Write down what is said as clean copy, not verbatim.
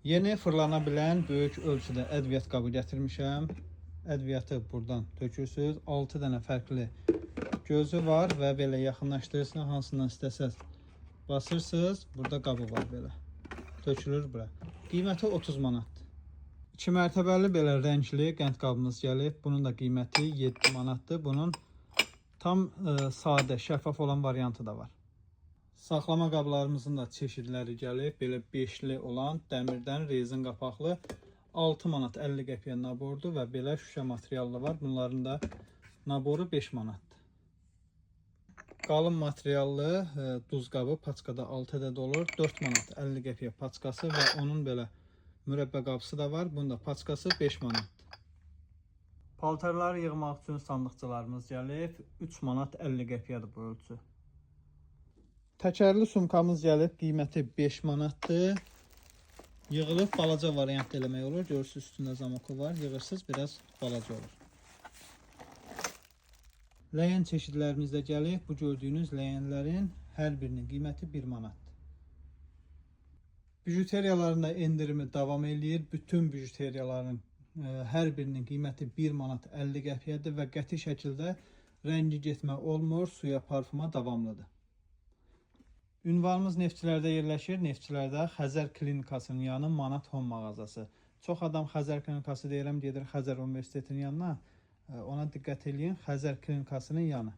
Yeni fırlana bilən böyük ölçüdə ədviyyat qabı gətirmişəm. Ədviyyatı buradan tökürsünüz. 6 dənə fərqli gözü var və belə yaxınlaşdırırsınız. Hansından istəsəz basırsınız. Burada qabı var belə. Tökülür bura. Qiyməti 30 manatdır. 2 mərtəbəli belə rəngli qənd qabımız gəlib. Bunun da qiyməti 7 manatdır. Bunun tam sadə, şəffaf olan variantı da var. Saxlama qablarımızın da çeşidləri gəlib. Belə 5'li olan dəmirdən rezin qapaqlı 6 manat 50 qəpiyə nabordur və belə şüşə materiallı var. Bunların da naboru 5 manatdır. Qalın materiallı duz qabı paçkada 6 ədəd olur. 4 manat 50 qəpiyə paçkası və onun belə mürəbbə qabısı da var. Bunun da paçkası 5 manatdır. Paltarları yığmaq üçün sandıqçalarımız gəlib. 3 manat 50 qəpiyədir bu ölçü. Təkərli sumkamız gəlib, qiyməti 5 manatdır. Yığılıb balaca variant eləmək olur. Görürsünüz üstündə zamoko var. Yığırsınız, biraz balaca olur. Ləyən çeşidlərimiz də gəlib. Bu gördüyünüz ləyənlərin hər birinin qiyməti 1 manatdır. Bijuteriyalarında endirimi davam eləyir. Bütün bijuteriyaların hər birinin qiyməti 1 manat 50 qəpiyədir və qəti şəkildə rəngi getmə olmur, suya parfuma davamlıdır. Ünvanımız Neftçilərdə yerləşir. Neftçilərdə Xəzər Klinikasının yanı Manat Home mağazası. Çox adam Xəzər Klinikası deyirəm, gedir Xəzər Universitetinin yanına. Ona diqqət edin, Xəzər Klinikasının yanı.